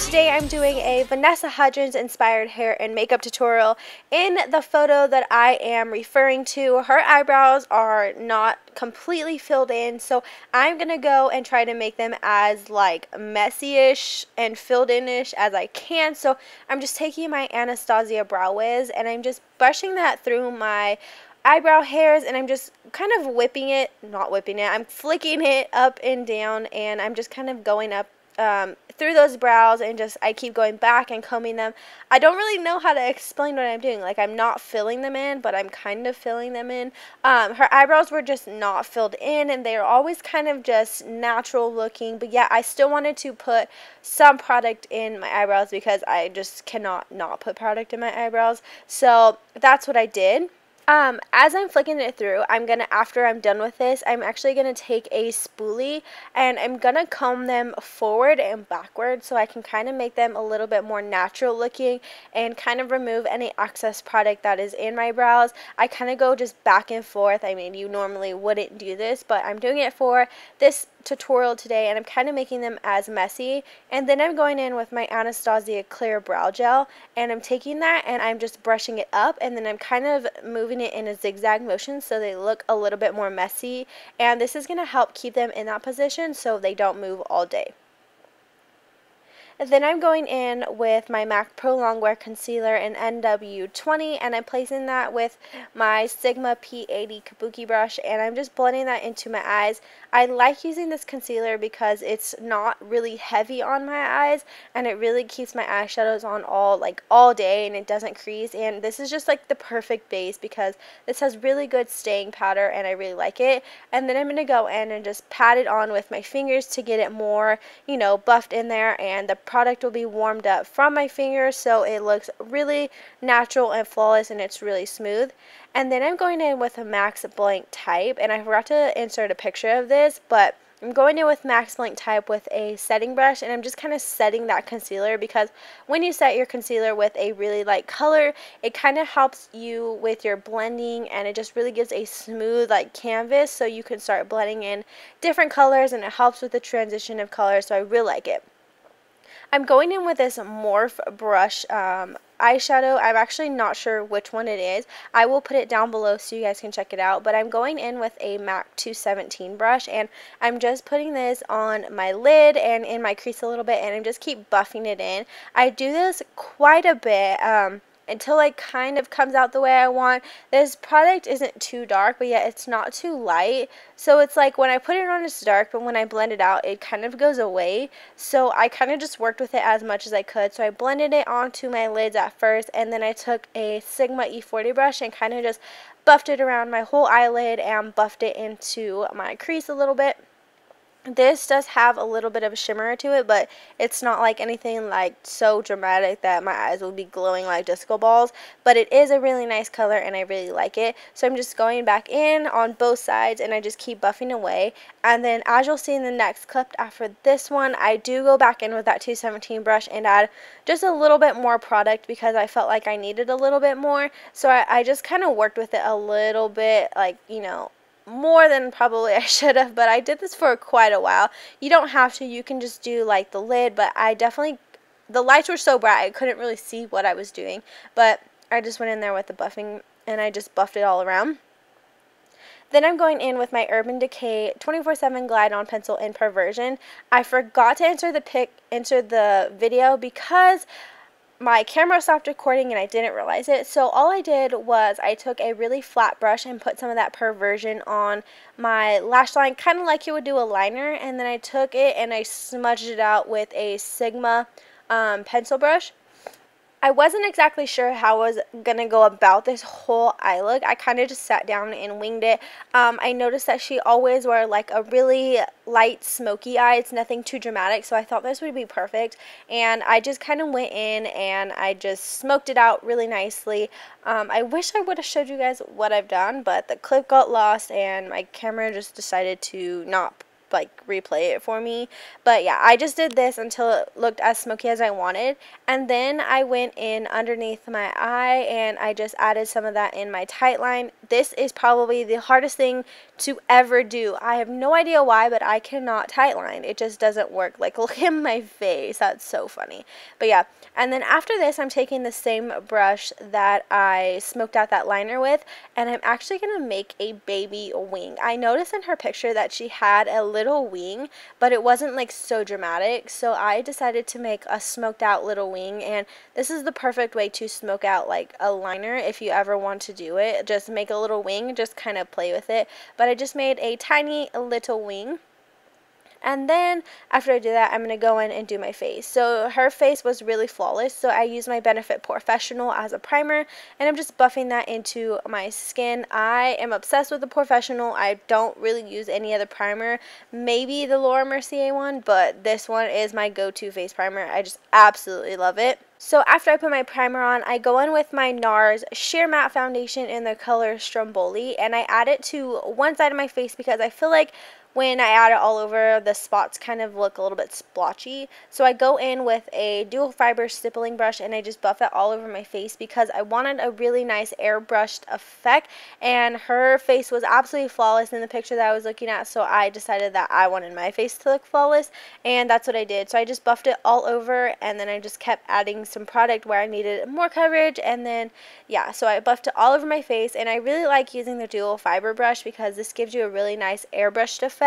today I'm doing a Vanessa Hudgens inspired hair and makeup tutorial. In the photo that I am referring to, her eyebrows are not completely filled in, so I'm gonna go and try to make them as like messy-ish and filled in-ish as I can. So I'm just taking my Anastasia Brow Wiz and I'm just brushing that through my eyebrow hairs, and I'm just kind of I'm flicking it up and down, and I'm just kind of going up through those brows, and I keep going back and combing them. I don't really know how to explain what I'm doing. Like, I'm not filling them in, but I'm kind of filling them in. Her eyebrows were just not filled in, and they're always kind of just natural looking, but yeah, I still wanted to put some product in my eyebrows because I just cannot not put product in my eyebrows. So that's what I did. As I'm flicking it through, after I'm done with this, I'm actually gonna take a spoolie and I'm gonna comb them forward and backward so I can kind of make them a little bit more natural looking and kind of remove any excess product that is in my brows. I kind of go just back and forth. I mean, you normally wouldn't do this, but I'm doing it for this tutorial today, and I'm kind of making them as messy. And then I'm going in with my Anastasia Clear Brow Gel, and I'm taking that and I'm just brushing it up, and then I'm kind of moving it in a zigzag motion so they look a little bit more messy, and this is going to help keep them in that position so they don't move all day. And then I'm going in with my MAC Pro Longwear Concealer in NW20, and I'm placing that with my Sigma P80 Kabuki brush, and I'm just blending that into my eyes. I like using this concealer because it's not really heavy on my eyes, and it really keeps my eyeshadows on all day, and it doesn't crease. And this is just like the perfect base because this has really good staying powder, and I really like it. And then I'm going to go in and just pat it on with my fingers to get it more, buffed in there, and the product will be warmed up from my fingers so it looks really natural and flawless, and it's really smooth. And then I'm going in with a MAC Blanc Type, and I forgot to insert a picture of this, but I'm going in with MAC Blanc Type with a setting brush, and I'm just kind of setting that concealer because when you set your concealer with a really light color, it kind of helps you with your blending, and it just really gives a smooth canvas so you can start blending in different colors, and it helps with the transition of colors, so I really like it. I'm going in with this Morphe brush eyeshadow. I'm actually not sure which one it is. I will put it down below so you guys can check it out. But I'm going in with a MAC 217 brush, and I'm just putting this on my lid and in my crease a little bit, and I just keep buffing it in. I do this quite a bit until it kind of comes out the way I want. This product isn't too dark, but yet it's not too light. So it's like when I put it on, it's dark, but when I blend it out, it kind of goes away. So I kind of just worked with it as much as I could. So I blended it onto my lids at first, and then I took a Sigma E40 brush and kind of just buffed it around my whole eyelid and buffed it into my crease a little bit. This does have a little bit of a shimmer to it, but it's not like anything so dramatic that my eyes will be glowing like disco balls, but it is a really nice color and I really like it. So I'm just going back in on both sides, and I just keep buffing away. And then as you'll see in the next clip after this one, I do go back in with that 217 brush and add just a little bit more product because I felt like I needed a little bit more. So I just kind of worked with it a little bit, more than probably I should have, but I did this for quite a while. You don't have to, you can just do the lid, but the lights were so bright I couldn't really see what I was doing, but I just went in there with the buffing and I just buffed it all around. Then I'm going in with my Urban Decay 24/7 Glide On Pencil in Perversion. I forgot to enter the video because my camera stopped recording and I didn't realize it. So all I did was I took a really flat brush and put some of that Perversion on my lash line, kind of like you would do a liner, and then I took it and I smudged it out with a Sigma pencil brush. I wasn't exactly sure how I was going to go about this whole eye look. I kind of just sat down and winged it. I noticed that she always wore a really light smoky eye. It's nothing too dramatic, so I thought this would be perfect. And I just kind of went in and I just smoked it out really nicely. I wish I would have showed you guys what I've done, but the clip got lost and my camera just decided to not replay it for me. But yeah, I just did this until it looked as smoky as I wanted, and then I went in underneath my eye and I just added some of that in my tight line. this is probably the hardest thing to ever do. I have no idea why, but I cannot tightline. It just doesn't work. Like, look at my face. That's so funny. But yeah, and then after this, I'm taking the same brush that I smoked out that liner with, and I'm actually going to make a baby wing. I noticed in her picture that she had a little wing, but it wasn't like so dramatic, so I decided to make a smoked out little wing, and this is the perfect way to smoke out like a liner if you ever want to do it. Just make a little wing, just kind of play with it. But I just made a tiny little wing. And then after I do that, I'm going to go in and do my face. So her face was really flawless, so I used my Benefit Professional as a primer, and I'm just buffing that into my skin. I am obsessed with the Professional. I don't really use any other primer, maybe the Laura Mercier one, but this one is my go-to face primer. I just absolutely love it. So after I put my primer on, I go in with my NARS Sheer Matte Foundation in the color Stromboli, and I add it to one side of my face because I feel like when I add it all over, the spots kind of look a little bit splotchy. So I go in with a dual fiber stippling brush and I just buff that all over my face because I wanted a really nice airbrushed effect, and her face was absolutely flawless in the picture that I was looking at, so I decided that I wanted my face to look flawless, and that's what I did. So I just buffed it all over, and then I just kept adding some product where I needed more coverage, and then yeah, so I buffed it all over my face, and I really like using the dual fiber brush because this gives you a really nice airbrushed effect,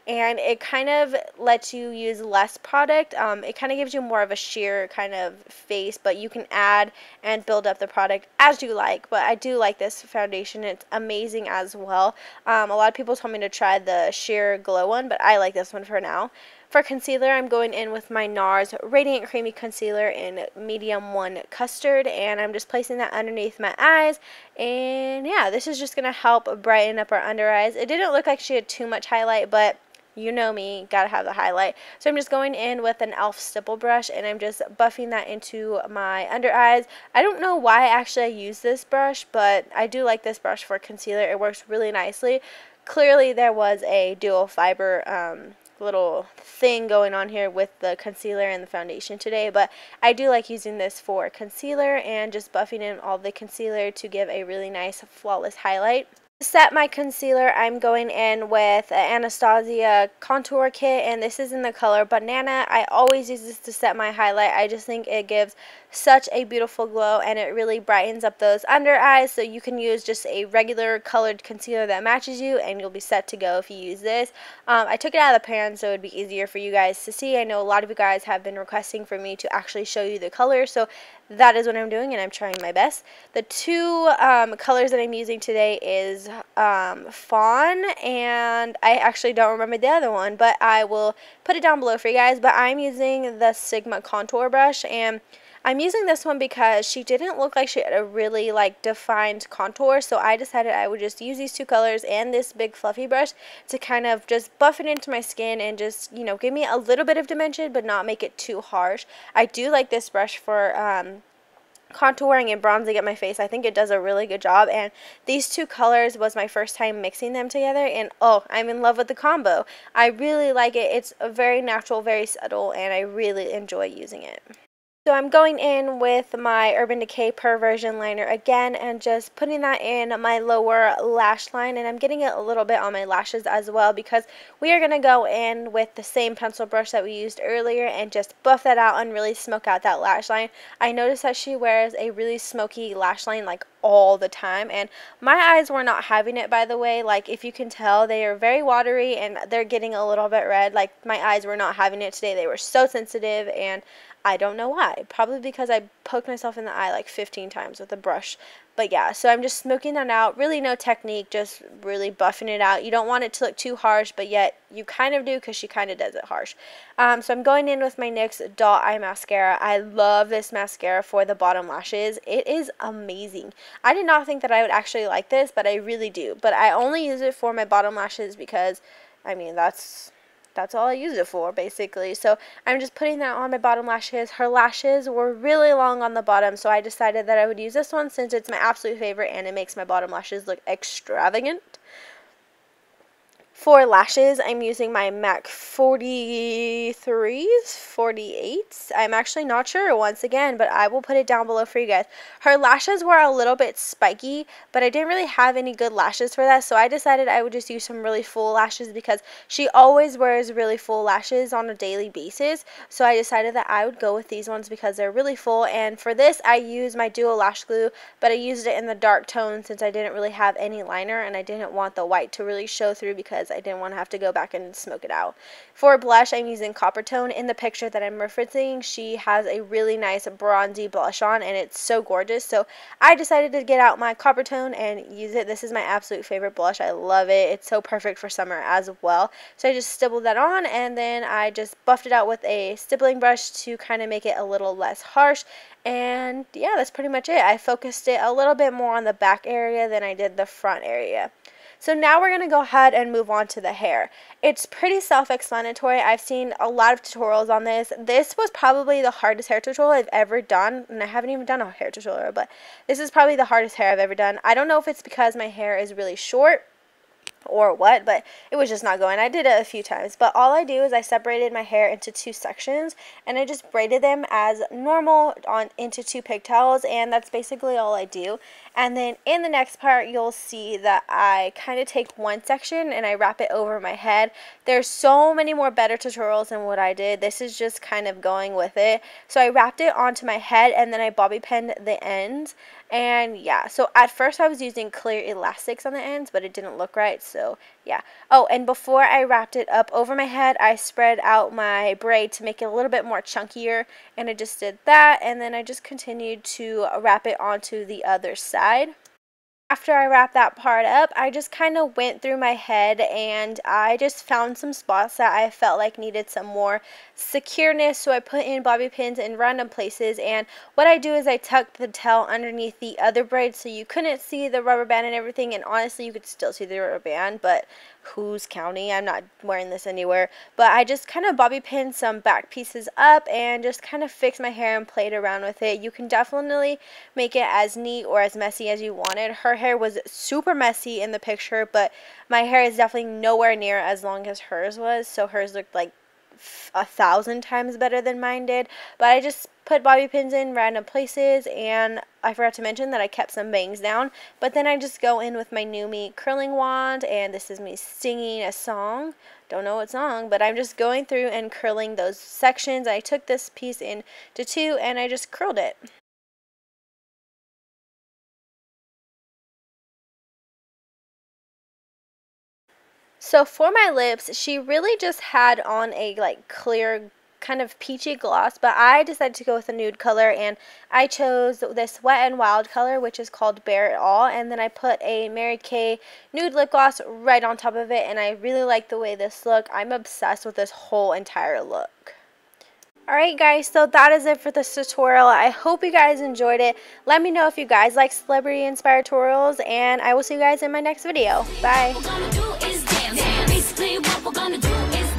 and it kind of lets you use less product. It kind of gives you more of a sheer kind of face, but you can add and build up the product as you like. But I do like this foundation. It's amazing as well. A lot of people told me to try the sheer glow one, but I like this one for now. For concealer, I'm going in with my NARS Radiant Creamy Concealer in Medium 1 Custard, and I'm just placing that underneath my eyes, and yeah, this is just going to help brighten up our under eyes. It didn't look like she had too much highlight, but you know me, gotta have the highlight. So I'm just going in with an e.l.f. stipple brush, and I'm just buffing that into my under eyes. I don't know why actually I use this brush, but I do like this brush for concealer. It works really nicely. Clearly there was a dual fiber little thing going on here with the concealer and the foundation today, but I do like using this for concealer and just buffing in all the concealer to give a really nice flawless highlight. To set my concealer, I'm going in with an Anastasia contour kit, and this is in the color Banana. I always use this to set my highlight. I just think it gives such a beautiful glow, and it really brightens up those under eyes, so you can use just a regular colored concealer that matches you and you'll be set to go if you use this. I took it out of the pan so it would be easier for you guys to see. I know a lot of you guys have been requesting for me to actually show you the colors, so that is what I'm doing, and I'm trying my best. The two colors that I'm using today is Fawn, and I actually don't remember the other one, but I will put it down below for you guys. But I'm using the Sigma contour brush, and I'm using this one because she didn't look like she had a really like defined contour, so I decided I would just use these two colors and this big fluffy brush to kind of just buff it into my skin and just, you know, give me a little bit of dimension but not make it too harsh. I do like this brush for contouring and bronzing up my face. I think it does a really good job, and these two colors was my first time mixing them together, and oh, I'm in love with the combo. I really like it. It's very natural, very subtle, and I really enjoy using it. So I'm going in with my Urban Decay Perversion Liner again and just putting that in my lower lash line, and I'm getting it a little bit on my lashes as well because we are going to go in with the same pencil brush that we used earlier and just buff that out and really smoke out that lash line. I noticed that she wears a really smoky lash line like all the time, and my eyes were not having it, by the way. Like, if you can tell, they are very watery and they're getting a little bit red. Like, my eyes were not having it today. They were so sensitive, and I don't know why. Probably because I poked myself in the eye like 15 times with a brush. But yeah, so I'm just smoking that out. Really no technique, just really buffing it out. You don't want it to look too harsh, but yet you kind of do because she kind of does it harsh. So I'm going in with my NYX Doll Eye Mascara. I love this mascara for the bottom lashes. It is amazing. I did not think that I would actually like this, but I really do. But I only use it for my bottom lashes because, I mean, that's all I use it for, basically. So I'm just putting that on my bottom lashes. Her lashes were really long on the bottom, so I decided that I would use this one since it's my absolute favorite and it makes my bottom lashes look extravagant. For lashes, I'm using my MAC 43s, 48s. I'm actually not sure once again, but I will put it down below for you guys. Her lashes were a little bit spiky, but I didn't really have any good lashes for that, so I decided I would just use some really full lashes because she always wears really full lashes on a daily basis. So I decided that I would go with these ones because they're really full, and for this I used my Duo Lash Glue, but I used it in the dark tone since I didn't really have any liner and I didn't want the white to really show through because I didn't want to have to go back and smoke it out. For blush, I'm using Copper Tone. In the picture that I'm referencing, she has a really nice bronzy blush on and it's so gorgeous, so I decided to get out my Copper Tone and use it. This is my absolute favorite blush. I love it. It's so perfect for summer as well. So I just stippled that on and then I just buffed it out with a stippling brush to kind of make it a little less harsh. And yeah, that's pretty much it. I focused it a little bit more on the back area than I did the front area. So now we're going to go ahead and move on to the hair. It's pretty self-explanatory. I've seen a lot of tutorials on this. This was probably the hardest hair tutorial I've ever done, and I haven't even done a hair tutorial, but this is probably the hardest hair I've ever done. I don't know if it's because my hair is really short or what, but it was just not going. I did it a few times, but all I do is I separated my hair into two sections and I just braided them as normal into two pigtails, and that's basically all I do. And then in the next part you'll see that I kind of take one section and I wrap it over my head. There's so many more better tutorials than what I did. This is just kind of going with it. So I wrapped it onto my head and then I bobby pinned the ends. And yeah, so at first I was using clear elastics on the ends, but it didn't look right, so yeah. Oh, and before I wrapped it up over my head, I spread out my braid to make it a little bit more chunkier, and I just did that, and then I just continued to wrap it onto the other side. After I wrapped that part up, I just kind of went through my head and I just found some spots that I felt like needed some more secureness, so I put in bobby pins in random places, and what I do is I tuck the tail underneath the other braid so you couldn't see the rubber band and everything, and honestly you could still see the rubber band, but who's counting? I'm not wearing this anywhere. But I just kind of bobby pinned some back pieces up and just kind of fixed my hair and played around with it. You can definitely make it as neat or as messy as you wanted. Her hair was super messy in the picture, but my hair is definitely nowhere near as long as hers was, so hers looked like 1,000 times better than mine did. But I just put bobby pins in random places, and I forgot to mention that I kept some bangs down. But then I just go in with my New Me curling wand, and this is me singing a song. Don't know what song, but I'm just going through and curling those sections. I took this piece into two and I just curled it. So for my lips, she really just had on a like clear kind of peachy gloss, but I decided to go with a nude color, and I chose this Wet n Wild color, which is called Bare It All, and then I put a Mary Kay nude lip gloss right on top of it, and I really like the way this look. I'm obsessed with this whole entire look. Alright guys, so that is it for this tutorial. I hope you guys enjoyed it. Let me know if you guys like celebrity inspired tutorials, and I will see you guys in my next video. Bye! Basically what we're gonna do is